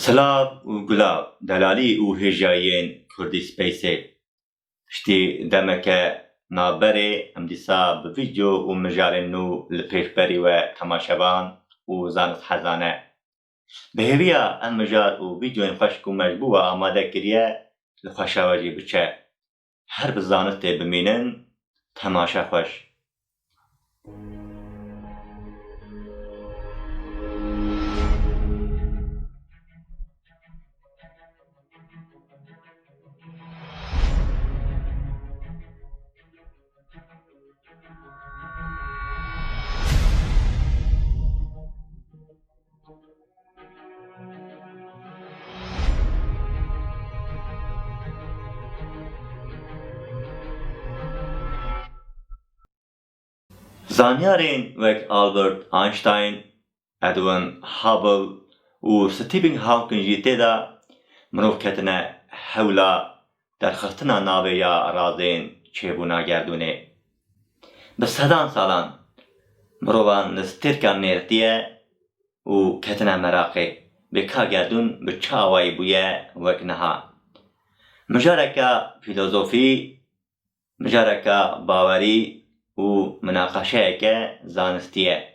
سلاف و گلاب دلالی و هجایین کردی سپیسی شتی دمکه نابره ام دیسا به ویدیو و مجارن نو لپیشبری و تماشبان و زانت حزانه به هویا ام مجار و ویدیو خوشک و مجبوع آماده کریه لخوشاوجی بچه هر بزانت بمینن تماشا خوش. زانیارین وک آلبرت آینشتاین، ادوین هابل و ستیفن هاوکینگ جیته دا مروف کتنه حولا در خستنا ناوه یا رازین چیبونا گردونه. به صدان سالان مروفان نسترکان نیرتیه و کتنه مراقه به که گردون به چاوای بویه وک نها. مجارکا فیلوزوفی، مجارکا باوری و مناقشه که زانستیه.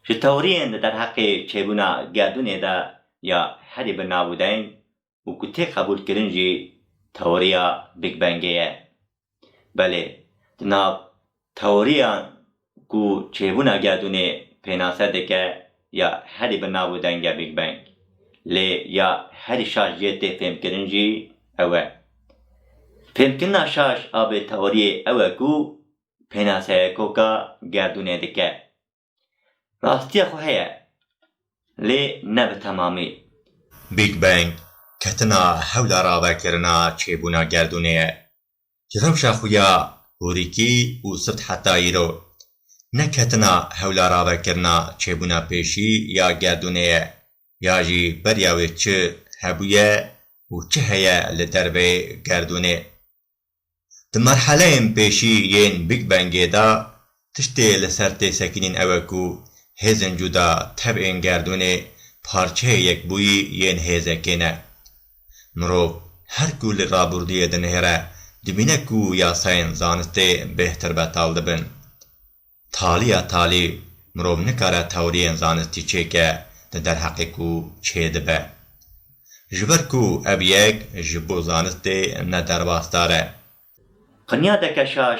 شتاورین در حق چیبونا گردونه دا یا حدی بنابودین و کتی قبول کرنجی تئوریا بیگ بنگیه. بله دناب تئوریا کو چیبونا گردونه پیناسه دکه یا حدی بنابودین یا بیگ بنگ. لی یا حدی شاش جیت فهم کرنجی اوه. فهم کرنا شاش آب تئوری اوه کو پیناسه کوکا گردونه دکه. راستی خواه لی نب تمامی. بیگ بنگ کتنا حولا راوه کرنا چیبونا گردونه جروشا خویا هوریکی و سبت حتایی رو نه کتنا حولا راوه کرنا چیبونا پیشی یا گردونه یا جی بریاوی چه هبویه و چه هیا لدربه گردونه. در مرحله پیشی ین بیگ بنگی دا تشتی لسرت سکینین اوکو هزن جدا طبعین گردونه پارچه یک بویی ین هزه کنه. مرو هر کول رابردیه دنهره دبینه کو یا ساین زانسته بهتر بتال دبن. تالی مرو نکاره تاورین زانستی چه که در حقی کو چه دبه. جبر کو ابیگ جبو زانسته ندر واستاره. قنیا دکشاش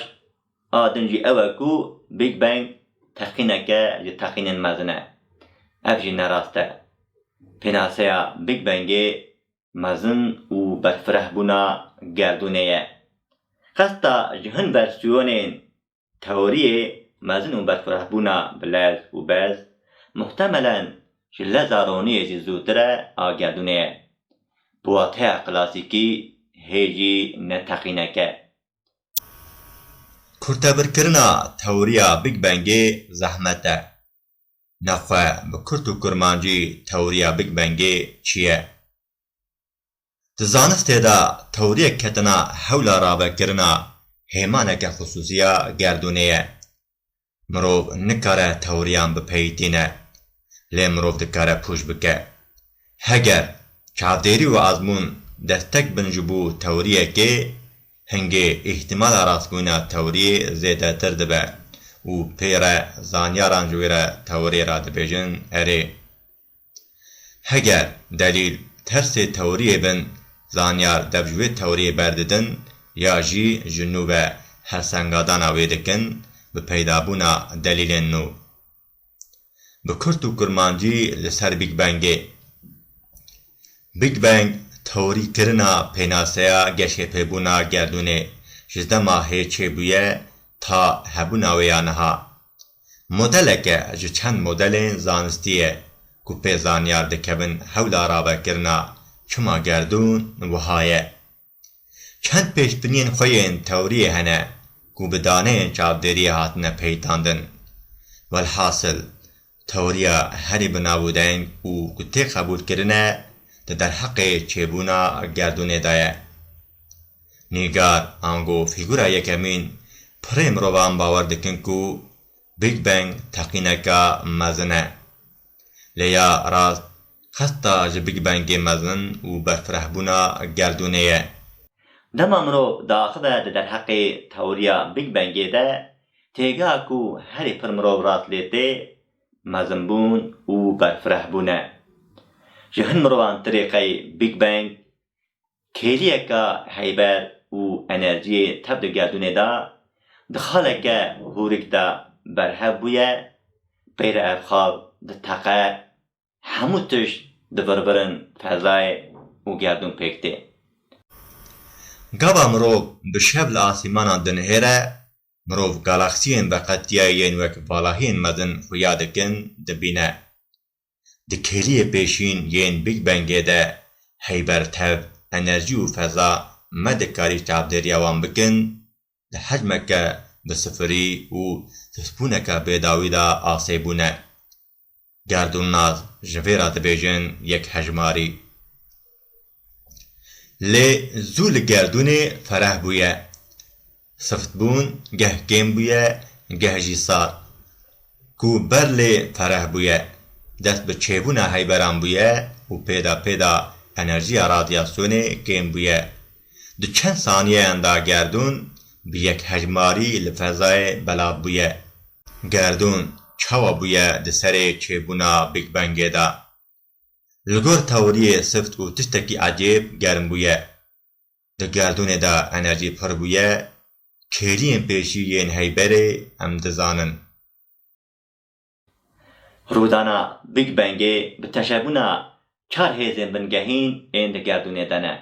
آدنجی اوکو بیگ بنگ تقینه که تقینن مزنه. افجی نراسته. پیناسه بیگ بنگی مزن و برفره بونا گردونه. خستا جهن ورسیونین تئوریه مزن و برفره بونا بلز و بز محتملاً جلزارونی زودره آگردونه. بواته کلاسیکی هیجی نتقینه که. کرتبر کرنا تئوریا بیگ بنگی زحمته. نخواه به کرت و کرمانجی تئوریا بیگ بنگی چیه؟ دزانسته دا تئوریا کتنا حولا رابه کرنا هیمانه که خصوصیا گردونه. مروف نکاره تئوریان بپیتینه. لی مروف دکاره پوش بکه. هگر چاودیری و آزمون دستک بنجبو تئوریه که هنگی احتمال راستگوینا تئوری زیده تر دبه و پیره زانیاران جویره تئوری را دبیجن اره. هگر دلیل ترس تئوری بن زانیار دبجوی تئوری برددن یا جی جنوب هرسنگادان آویدکن به پیدابونا دلیل نو. به کرت و کرمانجی لسر بیگ بنگی. بیگ بنگ تئوری کرنا پیناسیا گشه پیبونا گردونه جزده ماهی چه بویه تا هبونا ویانها. مدل که جو چند مدلین زانستیه که پیزانیار دکبن حولا رابه کرنا چما گردون وحایه. چند پیش بنین خوین تئوری هنه که بدانه چابدری هاتنه پیتاندن. والحاصل تئوریا هری بنابودن و کتی قبول کرنه در حق چیبونا گردونه دایه. نیگار آنگو فیگورا یکمین پریم روان باور دکن کو بیگ بنگ تقینه که مزنه. لیا راست خستا ji Big Bangê mezin û berfirehbûna gerdûnê ye. Dema mirov daxive di derheqê teoriya Big Bangê de têgeha ku herî pir mirov rast lê tê mezinbûn û berfirehbûn e. Ji hin mirovan tirêqey Big Bang kêliyeka heyber û enerjiyê tev di gerdûnê da di xaleke hûrik de berhev bûye, peyre ev xal di teqe hemû tişt di virvirin fezayê û gerdûn pêk tê. Gava mirov bi şev li asîmanan dinihêre, mirov galaksiyên beqetiyayên wek valahiyên mezin xuya dikin dibîne. Di kêliyê pêşîn yên Big Bangê de heybertev, enerjî û feza me dikarî çavdêriya wan bikin, di hecmeke bi sifirî û tispûneka bêdawî da asê bûne. Gerdûnnaz ji vê re dibêjin yek hejmarî. Lê zû li gerdûnê fereh bûye. Siftbûn geh kêm bûye, geh jî sar. Ku ber lê fereh bûye, dest bi çêbûna heyberan bûye û pêda enerjiya radyasyonê kêm bûye. Di çend saniyeyan da gerdûn bi yek hejmarî li fezayê belav bûye. Gerdûn çawa bûye di serê çêbûna Big Bangê da. Li gor teoriyê sift û tiştekî ecêb germ bûye. Di gerdûnê da enerjî pir bûye, kêliyên pêşî yên heyberê em dizanin. Rûdana Big Bangê bi teşebûna çar hêzên bingehîn ên di gerdûnê de ne.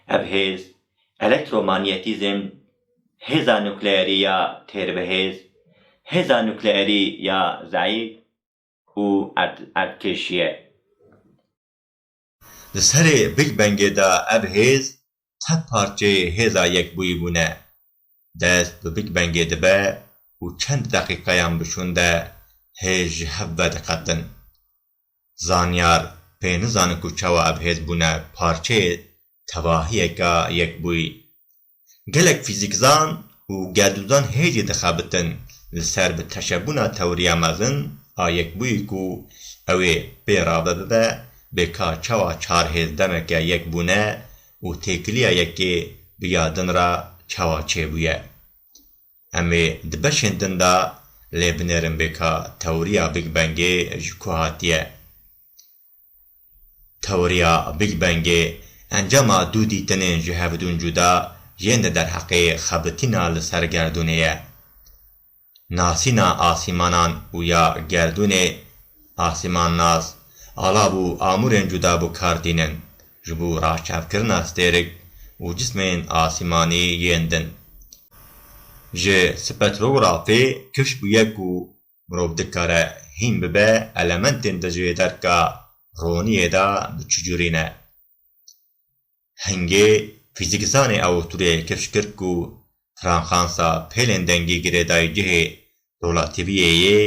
Ev hêz elektromanyetîzm, hêza nukleerî ya têrbihêz, hêza nukleerî ya zayîf û erdkêşî ye. Li serê Big Bangê da ev hêz tek parçeyê hêza yekbûyî bûne. Dest bi Big Bangê dibe û çend deqîqeyan bişûn de hêz ji hev ve diqetin. Zanyar pê nizanin ku çawa ev hêz bûne parçeyê tevahiyeka yekbûyî. Gelek fîzîkzan û gerdûzan hêjî dixebitin li ser bi teşebûna teoriya mezin a yekbûyî ku ew ê pê rabe bibe bêka çawa çar hêz demeke yek bûne û têkiliya yekê biya din ra çawa çêbûye. Em ê di beşên din da lê binêrin bêka teoriya Big Bangê ji ku hatiye. Teoriya Big Bangê encama dû dîtinên ji hevdûn cuda yên di derheqê xebitîna li ser gerdûnê ye. Nasîna asîmanan û ya gerdûnê asîmannaz ala bû amûrên cuda bû kar dînin ji bo raçavkirina stêrik û cismên asîmanî yên din. Ji spektrografê kiş bûye ku mirov dikare hîn bibe elementên di ji derka roniyê da biçûcûrîne. Hingê fîzîkzanê Awstrûyê kiş kir ku franxansa pêlên dengî girêdayî cihê relativiyeyê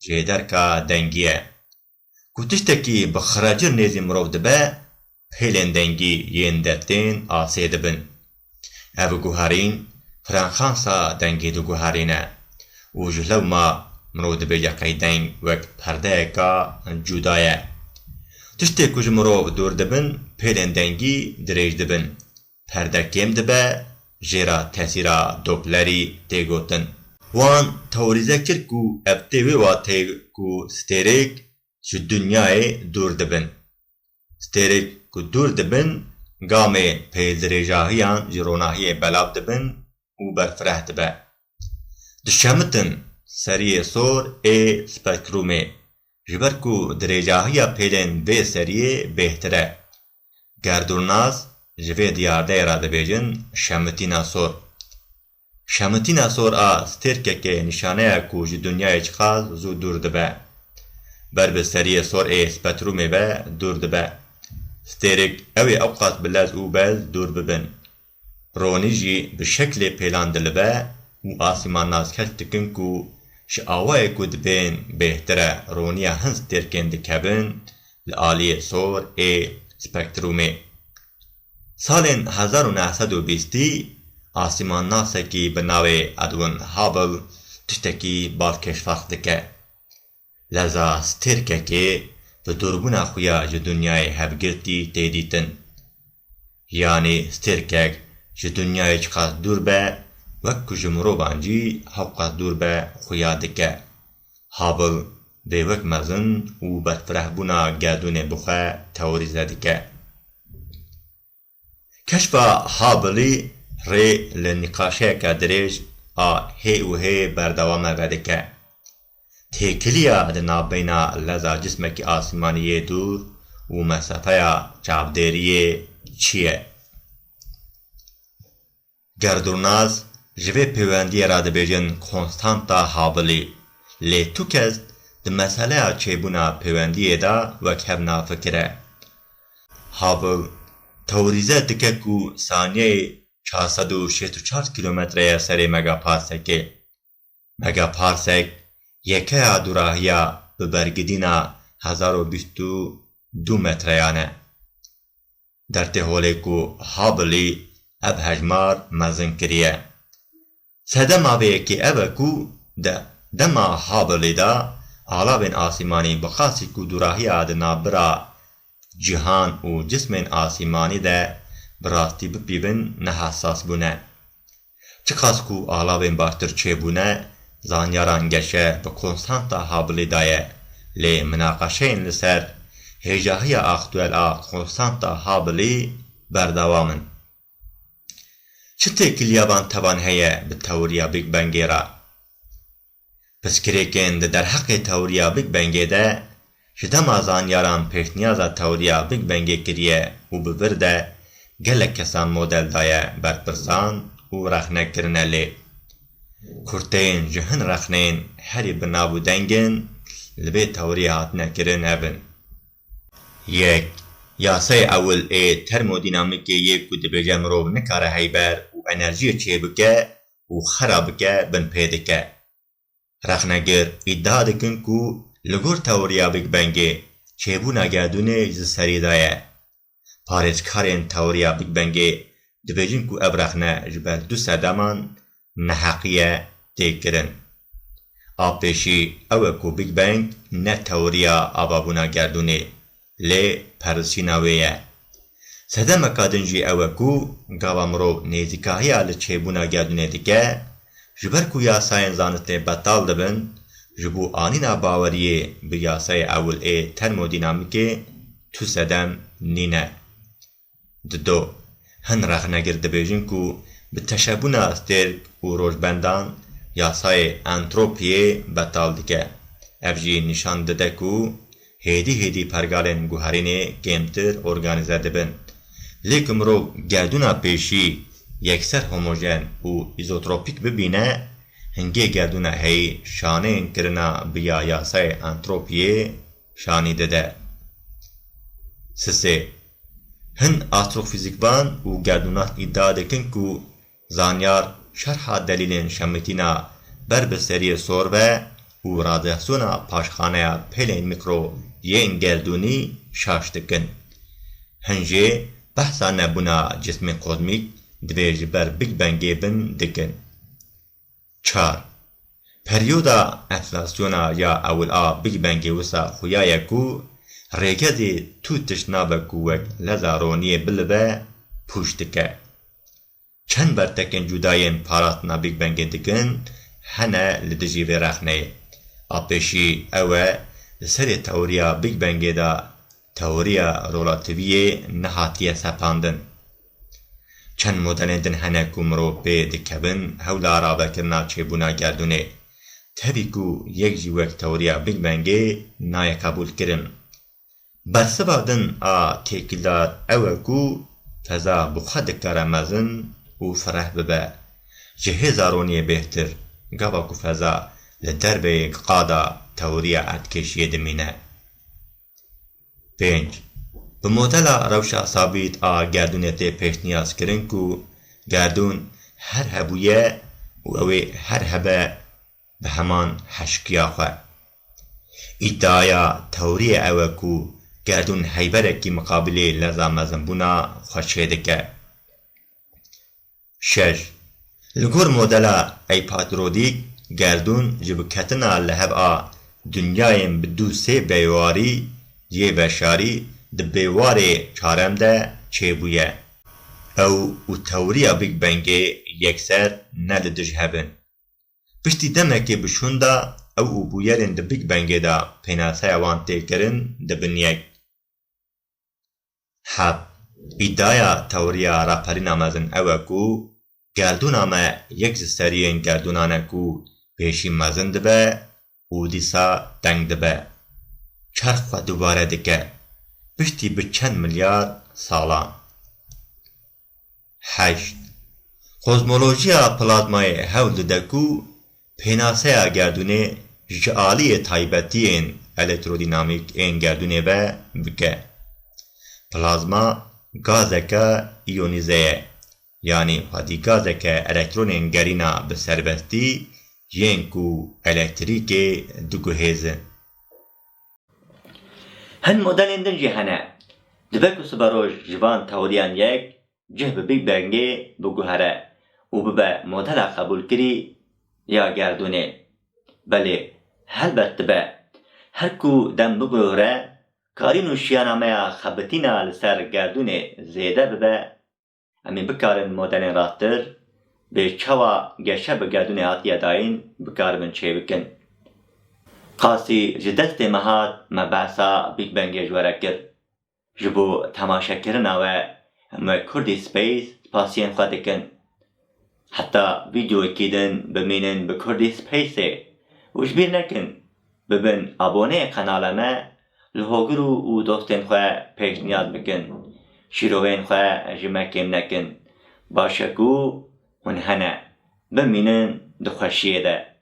ji derka dengî ye. Ku tiştekî bi xiracir nêzî mirov dibe, pêlên dengî yên dertên asê dibin. Ev guherîn franxansa dengê diguherîne û ji lewma mirov dibêje qeydeng wek perdeyeka cuda ye. Tiştê ku ji mirov dûr dibin, pêlên dengî dirêj dibin. Perde kêm dibe, jêra tesîra Dopplerî tê gotin. Wan teorîze kir ku ev tê wê wa tê ku stêrêk ji dunyayê dûr dibin. Stêrêk ku dûr dibin, gamê pêdirêjahiyan ji ronahiyê belav dibin û berfireh dibe. Dişemitin seriyê sor ê spektrûmê, ji ber ku dirêjahiya pêlên vê seriyê bêhtir e. Gerdûnnaz ji vê diyardeyê ra dibêjin şemitîna sor. Şemitîna sor a stêrkekê nîşaneya ku ji dunyayê çixaz zû dûr dibe. Ber bi seriyê sor ê spektrûmê ve dûr dibe. Stêrek ew ê ewqat bi lez û bez dûr bibin. Ronî jî bi şeklê pêlan dilibe û asîmannaz keş dikin ku ji awayê ku dibên bêhtir e roniya hin stêrkên dikevin li aliyê sor ê spektrûmê. Salên 1920 asîmannasekî bi navê Edwin Hubble tiştekî bavkeşfaq dike. Leza stêrkekê به دوربونا خویا جه دنیای هفگرتی تیدیتن. یعنی سترکک جه دنیای چقدر دور به وکو جمرو بانجی حقا دور به خویا دکه. هابل به وک مزن و بدفره بونا گردون بخواه تئوریزه دکه. کشف هابلی ری لنقاشه که درج هی و هی بردوامه ودکه. تکلیه ده نابینا لذا جسمکی آسمانیه دور و مسافه چابدریه چیه؟ گردوناز جوه پیوندی را ده بیجن کنستانتا هابلی لی تو کس ده مسئله چیبونا پیوندیه دا وکهبنا فکره. هابل توریزه دکه کو ثانیه 464 کیلومتر سر مگاپارسکه. مگاپارسک یکه دوراهیا به برگدینا 1022 متریانه. در تهوله کو هابلی اب هجمار مزن کریه. سده ماوه که اب کو دما هابلی دا علاوه آسمانی بخاصی کو دوراهیا ده نابرا جهان و جسم آسمانی ده براستی بپیون نه حساس بونه. چقاس کو علاوه باشتر چه بونه زانیاران گشه به کنستانتا هابلی دایه لی مناقشین لسر هجاهی اختوال کنستانتا هابلی بردوامن. چه تکلیابان توان هیه به تئوریا بیگ بنگی را؟ پس کریکن در حق تئوریا بیگ بنگی ده شدما زانیاران پیشنیازا تئوریا بیگ بنگی کریه و بورده گلک کسان مدل دایه برپرسان و رخنه کرنه لی. کرتین جهن رخنین هری بنابو دنگن لبه تئوری هاتنه کرن هبن. یک یاسه اول ترمودینامیک یک کود بجم رو نکاره هیبر و انرژی چه بکه و خراب که بن پیدکه. رخنگر ادعا دکن کو لگور تئوریا بیگ بنگی چه بو نگردونه جز سری دایه. پارچکارین تئوریا بیگ بنگی دبیجن کو ابرخنه جبر 200 دمان نحقیه تکرن. آبشی او کو بیگ بنگ نه تئوریا آبابونا گردونه لی پرسیناویه. سده مکادنجی او کو گاوامرو نیزیکاهی آل چیبونا گردونه دیگه جبر کو یاساین زانسته بطال دبن جبو آنینا باوریه به یاسای اول ترمودینامیکه تو سدم نینه. دو هن رخنگر دبیجن کو به تشبونه استرک و روشبندان یاسای انتروپیه بطال دیگه. افجی نشان دده کو هیدی پرگالن گوهرینه کمتر ارگانیزه دبن. لیکن رو گردونا پیشی یکسر هموژن و ایزوتروپیک ببینه هنگی گردونا هی شانه انکرنا بیا یاسای انتروپیه شانی دده. سه هن آستروفیزیکبان و گردونات ادعا دکن کو زانیار شرح دلیلین شمتینا بر بسری سوروه و رادیاسیونا پاشخانه پیلین میکرو یین گردونی شاش دکن. هنجه بحثا نبونا جسم قدمیک دویج بر بیگ بنگی بن دکن. 4 پریودا انفلاسیونا یا اول بیگ بنگی وسا خویای کو ریگزی تو تشنابه کوک لزارونی بلبه پوش دکه. چند برتکن جداین پاراتنا بیگ بنگی دکن هنه لدجیوه رخنه. آپشی اوه لسر تئوریا بیگ بنگی دا تئوریا رولاتیویه نهاتیه سپاندن. چند مدن دن هنه کمرو به دکبن هولا رابه کرنا چیبونا گردونه. تبی کو یک جیوک تئوریا بیگ بنگی نای قبول کرن. برسبادن تکیلات اوه کو فضا بخد کرمزن و فرح ببه. جهزارونی بهتر گاوا کو فضا لدربه قادا تئوریا اتکشیه دمینه. 5 به مدل روشا ثابت گردونیت پیشنیاز کرن کو گردون هر هبویه و اوه هر هبه به همان حشکیا خواه. ادعایا تئوری اوه کو گردون هیبره کی مقابله لزا مزنبونا خوشه دکه. 6 لگور مدل ایپاترودیک گردون جب کتنا لحب دنیایم بدو سه بیواری یه بشاری د بیواره چارم ده چه بویه. او توریا بیگ بنگه یکسر نددش هبن. پشتی دمکی بشونده او بویرین د بیگ بنگه ده پیناسه وان تکرن ده بنیک. حب ایدایا توریا راپرین آمازن اوه کو گردون آمه یک زسترین گردونانه کو پیشی مزن دبه و دیسا دنگ دبه. چرخ دوباره دکه پشتی به چند میلیارد سالان. 8. کوزمولوژیا پلازمای هول دکو پیناسه گردونه جعالی تایبتی این الکترودینامیک این گردونه بکه. پلازما گازکا ایونیزه یعنی وادی گازکا الکترونین گرینا به سربستی ینکو الکتریک دوگوهیزه. هن مدلین دن جهنه دبکو سباروش جوان تاوریان یک جه به بیگ بنگه بگوهره و به مدل قبول کری یا گردونه. بله هلبت به هر کو دم بگوهره کارین و شیانامه خبتینا لسر گردونه زیده به امی بکارن مدلین راستر به چوا گشه به گردونه آتیه داین بکارمن چه بکن. قاسی جدست مهات مبعثا بیگ بنگه جواره کرد. جبو تماشا کرنا و همه کردی سپیس پاسین خواه دکن. حتی ویدیو اکیدن بمینن به کردی سپیسه و جبیر نکن ببین abone قنالمه لحوگرو و دوستین خواه پیش نیاز بکن. شیروین خواه جمکیم نکن. باشکو هنهنه بمینن دخوشیه ده.